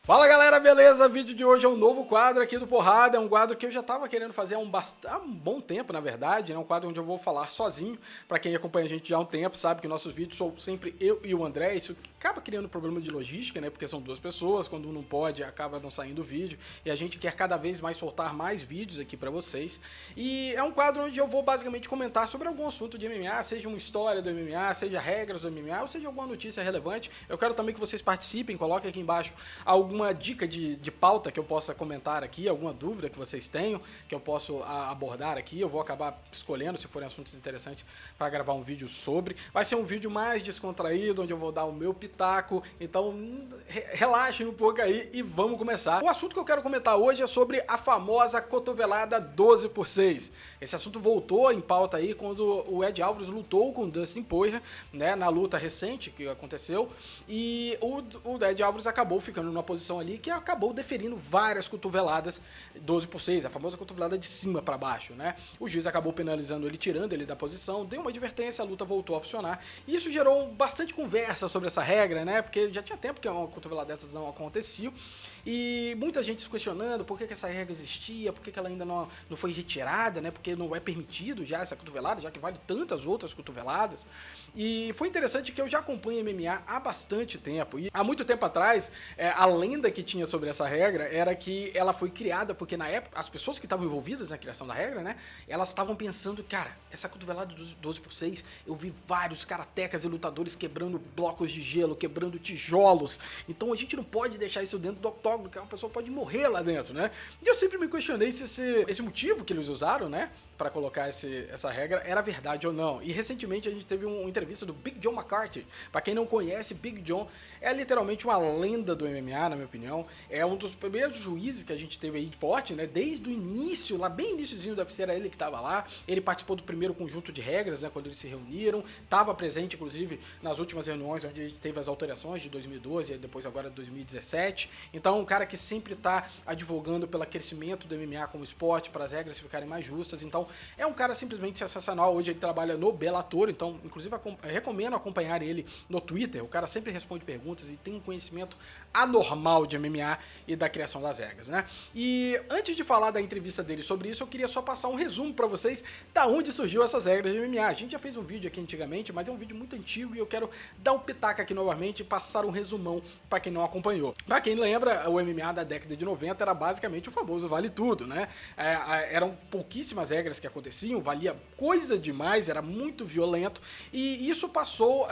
Fala galera, beleza? O vídeo de hoje é um novo quadro aqui do Porrada, é um quadro que eu já tava querendo fazer há um bom tempo, na verdade, né? Um quadro onde eu vou falar sozinho. Pra quem acompanha a gente já há um tempo, sabe que nossos vídeos são sempre eu e o André, isso acaba criando problema de logística, né? Porque são duas pessoas, quando um não pode, acaba não saindo o vídeo, e a gente quer cada vez mais soltar mais vídeos aqui pra vocês. E é um quadro onde eu vou basicamente comentar sobre algum assunto de MMA, seja uma história do MMA, seja regras do MMA, ou seja alguma notícia relevante. Eu quero também que vocês participem, coloquem aqui embaixo alguma dica de pauta que eu possa comentar aqui, alguma dúvida que vocês tenham, que eu posso abordar aqui. Eu vou acabar escolhendo, se forem assuntos interessantes, para gravar um vídeo sobre. Vai ser um vídeo mais descontraído, onde eu vou dar o meu pitaco, então relaxem um pouco aí e vamos começar. O assunto que eu quero comentar hoje é sobre a famosa cotovelada 12/6. Esse assunto voltou em pauta aí quando o Ed Alvarez lutou com o Dustin Poirier, né, na luta recente que aconteceu, e o Ed Alvarez acabou ficando numa posição ali que acabou deferindo várias cotoveladas 12/6, a famosa cotovelada de cima para baixo, né? O juiz acabou penalizando ele, tirando ele da posição, deu uma advertência, a luta voltou a funcionar. E isso gerou bastante conversa sobre essa regra, né? Porque já tinha tempo que uma cotovelada dessas não acontecia. E muita gente se questionando por que essa regra existia, por que ela ainda não foi retirada, né? Porque não é permitido já essa cotovelada, já que vale tantas outras cotoveladas. E foi interessante que eu já acompanho MMA há bastante tempo. E há muito tempo atrás, a lenda que tinha sobre essa regra era que ela foi criada porque na época, as pessoas que estavam envolvidas na criação da regra, né? Elas estavam pensando, cara, essa cotovelada dos 12/6, eu vi vários karatecas e lutadores quebrando blocos de gelo, quebrando tijolos. Então a gente não pode deixar isso dentro do octógono, que uma pessoa pode morrer lá dentro, né? E eu sempre me questionei se esse motivo que eles usaram, né, para colocar essa regra era verdade ou não. E recentemente a gente teve uma entrevista do Big John McCarthy. Para quem não conhece, Big John é literalmente uma lenda do MMA, na minha opinião. É um dos primeiros juízes que a gente teve aí de esporte, né? Desde o início, lá bem iniciozinho do UFC, era ele que estava lá. Ele participou do primeiro conjunto de regras, né, quando eles se reuniram. Estava presente, inclusive, nas últimas reuniões onde a gente teve as alterações de 2012 e depois agora de 2017. Então, um cara que sempre está advogando pelo crescimento do MMA como esporte, para as regras ficarem mais justas. Então, é um cara simplesmente sensacional. Hoje ele trabalha no Bellator, então, inclusive, recomendo acompanhar ele no Twitter. O cara sempre responde perguntas e tem um conhecimento anormal de MMA e da criação das regras, né? E antes de falar da entrevista dele sobre isso, eu queria só passar um resumo para vocês da onde surgiu essas regras de MMA. A gente já fez um vídeo aqui antigamente, mas é um vídeo muito antigo e eu quero dar um pitaco aqui novamente e passar um resumão para quem não acompanhou. Para quem lembra, o MMA da década de 90 era basicamente o famoso vale tudo, né? Eram pouquíssimas regras que aconteciam, valia coisa demais, era muito violento, e isso passou,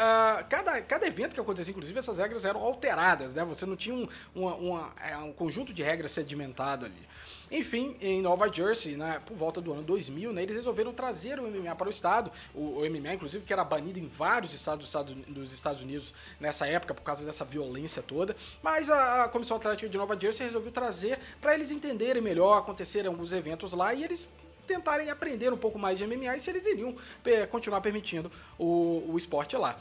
cada evento que acontecia, inclusive essas regras eram alteradas, né? Você não tinha um conjunto de regras sedimentado ali. Enfim, em Nova Jersey, né, por volta do ano 2000, né, eles resolveram trazer o MMA para o estado, o MMA, inclusive, que era banido em vários estados dos Estados Unidos nessa época, por causa dessa violência toda, mas a Comissão Atlética de Nova Jersey resolveu trazer para eles entenderem melhor, acontecerem alguns eventos lá, e eles tentarem aprender um pouco mais de MMA e se eles iriam continuar permitindo o esporte lá.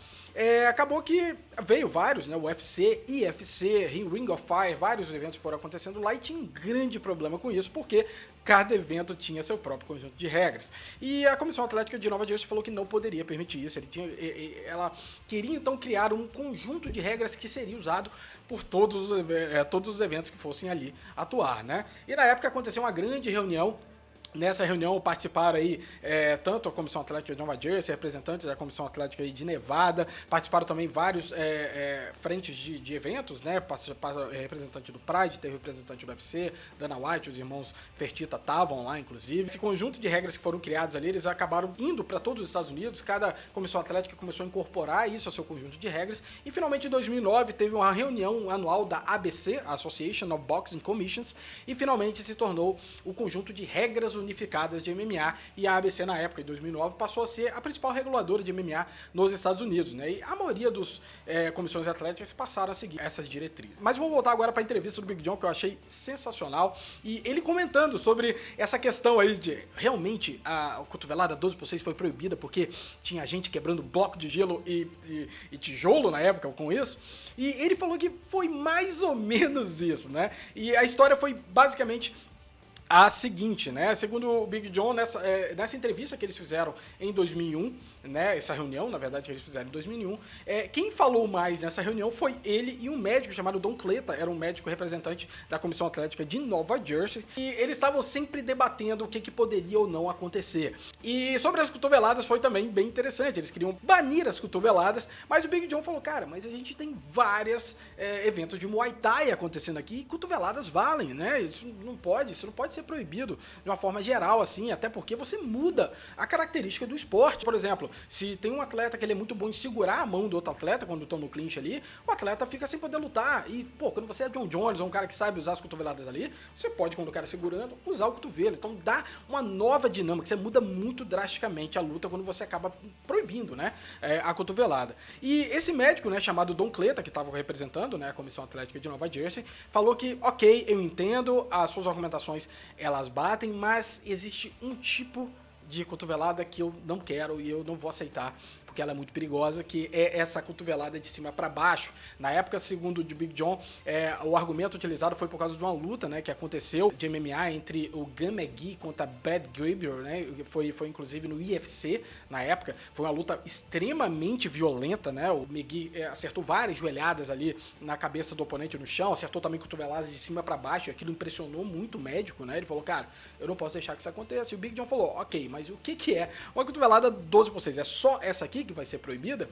Acabou que veio vários, né, o UFC, IFC, Ring of Fire, vários eventos foram acontecendo lá e tinha um grande problema com isso, porque cada evento tinha seu próprio conjunto de regras. E a Comissão Atlética de Nova Jersey falou que não poderia permitir isso. Ela queria então criar um conjunto de regras que seria usado por todos os eventos que fossem ali atuar, né? E na época aconteceu uma grande reunião. Nessa reunião participaram aí tanto a Comissão Atlética de Nova Jersey, representantes da Comissão Atlética aí de Nevada, participaram também vários frentes de eventos, né? Representante do Pride, teve representante do UFC, Dana White, os irmãos Fertitta estavam lá, inclusive. Esse conjunto de regras que foram criados ali, eles acabaram indo para todos os Estados Unidos, cada Comissão Atlética começou a incorporar isso ao seu conjunto de regras, e finalmente em 2009 teve uma reunião anual da ABC, Association of Boxing Commissions, e finalmente se tornou o conjunto de regras unificadas de MMA, e a ABC na época, em 2009, passou a ser a principal reguladora de MMA nos Estados Unidos, né? E a maioria dos comissões atléticas passaram a seguir essas diretrizes. Mas vamos voltar agora para a entrevista do Big John, que eu achei sensacional, e ele comentando sobre essa questão aí de realmente a cotovelada 12/6 foi proibida porque tinha gente quebrando bloco de gelo e tijolo na época com isso, e ele falou que foi mais ou menos isso, né? E a história foi basicamente a seguinte, né? Segundo o Big John, nessa entrevista que eles fizeram em 2001, né? Essa reunião, na verdade, que eles fizeram em 2001, quem falou mais nessa reunião foi ele e um médico chamado Don Cleta, era um médico representante da Comissão Atlética de Nova Jersey, e eles estavam sempre debatendo o que poderia ou não acontecer. E sobre as cotoveladas foi também bem interessante, eles queriam banir as cotoveladas, mas o Big John falou, cara, mas a gente tem vários eventos de Muay Thai acontecendo aqui e cotoveladas valem, né? Isso não pode ser proibido de uma forma geral, assim, até porque você muda a característica do esporte. Por exemplo, se tem um atleta que ele é muito bom em segurar a mão do outro atleta quando estão no clinch ali, o atleta fica sem poder lutar. E, pô, quando você é John Jones ou um cara que sabe usar as cotoveladas ali, você pode, quando o cara segurando, usar o cotovelo. Então dá uma nova dinâmica, você muda muito drasticamente a luta quando você acaba proibindo, né, a cotovelada. E esse médico, né, chamado Don Cleta, que estava representando, né, a Comissão Atlética de Nova Jersey, falou que, ok, eu entendo, as suas argumentações elas batem, mas existe um tipo de cotovelada que eu não quero e eu não vou aceitar, porque ela é muito perigosa, que é essa cotovelada de cima para baixo. Na época, segundo o Big John, o argumento utilizado foi por causa de uma luta, né, que aconteceu de MMA entre o Gun McGee contra Brad Gribber, né, foi inclusive no UFC na época, foi uma luta extremamente violenta, né, o McGee acertou várias joelhadas ali na cabeça do oponente no chão, acertou também cotoveladas de cima para baixo, e aquilo impressionou muito o médico, né, ele falou, cara, eu não posso deixar que isso aconteça, e o Big John falou, ok, mas o que é uma cotovelada 12/6? É só essa aqui que vai ser proibida?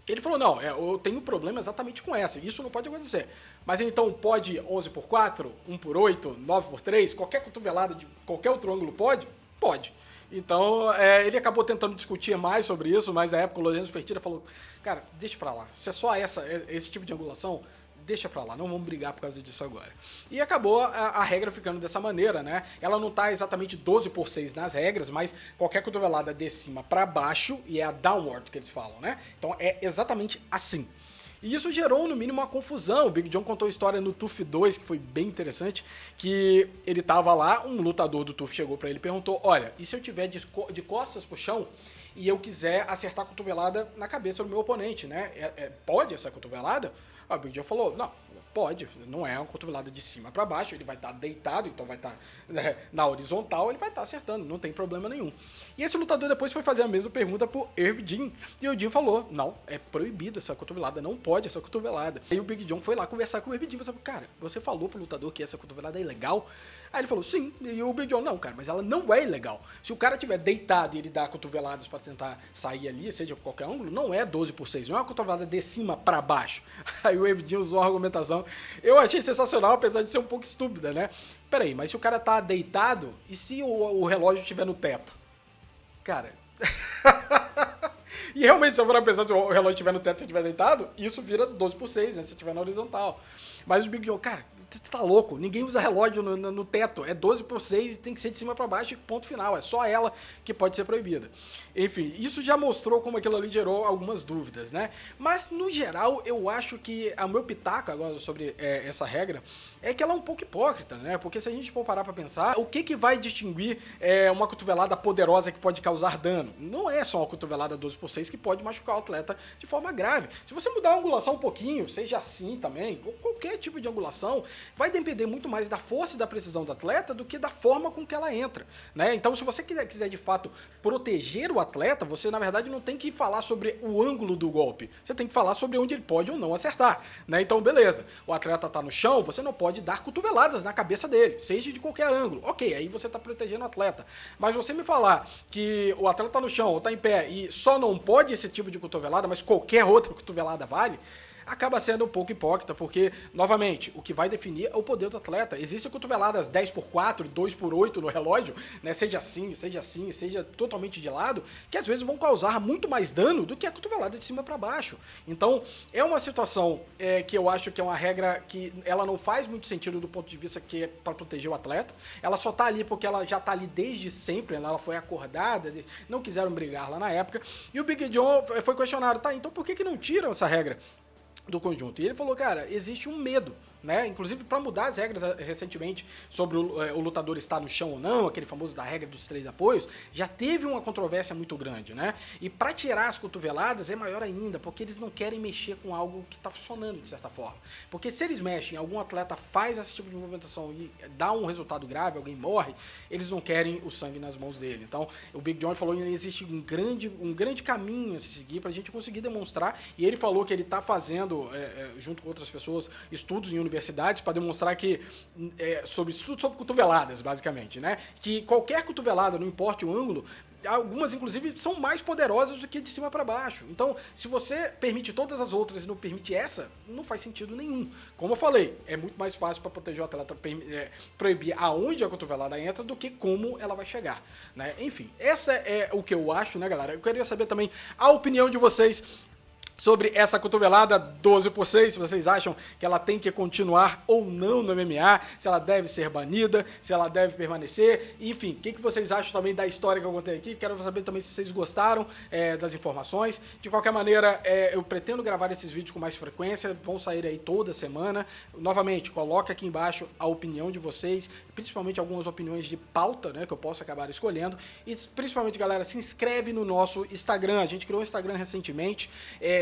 Ele falou, não, eu tenho problema exatamente com essa, isso não pode acontecer. Mas então pode 11/4, 1/8, 9/3, qualquer cotovelada de qualquer outro ângulo pode? Pode. Então, ele acabou tentando discutir mais sobre isso, mas na época o Lourenço Fertitta falou, cara, deixa pra lá, se é só esse tipo de angulação, deixa pra lá, não vamos brigar por causa disso agora. E acabou a regra ficando dessa maneira, né? Ela não tá exatamente 12/6 nas regras, mas qualquer cotovelada de cima pra baixo, e é a downward que eles falam, né? Então é exatamente assim. E isso gerou, no mínimo, uma confusão. O Big John contou a história no TUF 2, que foi bem interessante, que ele tava lá, um lutador do TUF chegou pra ele e perguntou, olha, e se eu tiver de costas pro chão e eu quiser acertar a cotovelada na cabeça do meu oponente, né? Pode essa cotovelada? O Big John falou, não, pode, não é uma cotovelada de cima para baixo, ele vai estar deitado, então vai estar na horizontal, ele vai estar acertando, não tem problema nenhum. E esse lutador depois foi fazer a mesma pergunta pro Herb Dean, e o Dean falou, não, é proibido essa cotovelada, não pode essa cotovelada. Aí o Big John foi lá conversar com o Herb Dean e falou, cara, você falou pro lutador que essa cotovelada é ilegal? Aí ele falou, sim, e o Big John, não, cara, mas ela não é ilegal. Se o cara tiver deitado e ele dá cotoveladas para tentar sair ali, seja por qualquer ângulo, não é 12/6, não é uma cotovelada de cima para baixo. Aí o Herb Dean usou a argumentação, eu achei sensacional, apesar de ser um pouco estúpida, né? Peraí, mas se o cara tá deitado, e se o relógio estiver no teto? Cara... E realmente, se eu for pensar, se o relógio estiver no teto e você estiver deitado, isso vira 12/6, né? Se estiver na horizontal. Mas o Big John, cara, você tá louco? Ninguém usa relógio no teto. É 12/6 e tem que ser de cima para baixo e ponto final. É só ela que pode ser proibida. Enfim, isso já mostrou como aquilo ali gerou algumas dúvidas, né? Mas, no geral, eu acho que o meu pitaco agora sobre essa regra é que ela é um pouco hipócrita, né? Porque se a gente for parar pra pensar, o que vai distinguir uma cotovelada poderosa que pode causar dano? Não é só uma cotovelada 12/6 que pode machucar o atleta de forma grave. Se você mudar a angulação um pouquinho, seja assim também, qualquer tipo de angulação, vai depender muito mais da força e da precisão do atleta do que da forma com que ela entra, né? Então, se você quiser de fato proteger o atleta, você na verdade não tem que falar sobre o ângulo do golpe, você tem que falar sobre onde ele pode ou não acertar, né? Então, beleza, o atleta tá no chão, você não pode dar cotoveladas na cabeça dele, seja de qualquer ângulo, ok, aí você tá protegendo o atleta, mas você me falar que o atleta tá no chão ou tá em pé e só não pode esse tipo de cotovelada, mas qualquer outra cotovelada vale, acaba sendo um pouco hipócrita, porque, novamente, o que vai definir é o poder do atleta. Existem cotoveladas 10/4, 2/8 no relógio, né? Seja assim, seja totalmente de lado, que às vezes vão causar muito mais dano do que a cotovelada de cima para baixo. Então, é uma situação que eu acho que é uma regra que ela não faz muito sentido do ponto de vista que é para proteger o atleta. Ela só tá ali porque ela já tá ali desde sempre, ela foi acordada, não quiseram brigar lá na época. E o Big John foi questionado, tá, então por que não tiram essa regra? do conjunto. E ele falou, cara, existe um medo, né? Inclusive para mudar as regras recentemente sobre o lutador estar no chão ou não, aquele famoso da regra dos 3 apoios, já teve uma controvérsia muito grande, né? E para tirar as cotoveladas é maior ainda, porque eles não querem mexer com algo que está funcionando de certa forma. Porque se eles mexem, algum atleta faz esse tipo de movimentação e dá um resultado grave, alguém morre, eles não querem o sangue nas mãos dele. Então, o Big John falou que existe um grande caminho a se seguir para a gente conseguir demonstrar, e ele falou que ele está fazendo junto com outras pessoas, estudos em universidades para demonstrar que, estudos sobre cotoveladas, basicamente, né? Que qualquer cotovelada, não importa o ângulo, algumas, inclusive, são mais poderosas do que de cima para baixo. Então, se você permite todas as outras e não permite essa, não faz sentido nenhum. Como eu falei, é muito mais fácil para proteger o atleta proibir aonde a cotovelada entra do que como ela vai chegar, né? Enfim, essa é o que eu acho, né, galera? Eu queria saber também a opinião de vocês sobre essa cotovelada 12/6, se vocês acham que ela tem que continuar ou não no MMA, se ela deve ser banida, se ela deve permanecer, enfim, o que vocês acham também da história que eu contei aqui, quero saber também se vocês gostaram das informações. De qualquer maneira, eu pretendo gravar esses vídeos com mais frequência, vão sair aí toda semana. Novamente, coloca aqui embaixo a opinião de vocês, principalmente algumas opiniões de pauta, né, que eu posso acabar escolhendo, e principalmente, galera, se inscreve no nosso Instagram, a gente criou um Instagram recentemente,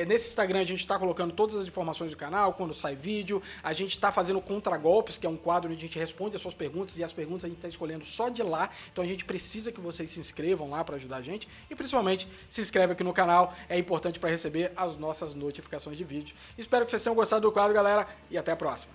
nesse Instagram a gente está colocando todas as informações do canal, quando sai vídeo, a gente está fazendo Contra-Golpes, que é um quadro onde a gente responde as suas perguntas, e as perguntas a gente está escolhendo só de lá, então a gente precisa que vocês se inscrevam lá para ajudar a gente, e principalmente se inscreve aqui no canal, é importante para receber as nossas notificações de vídeo. Espero que vocês tenham gostado do quadro, galera, e até a próxima.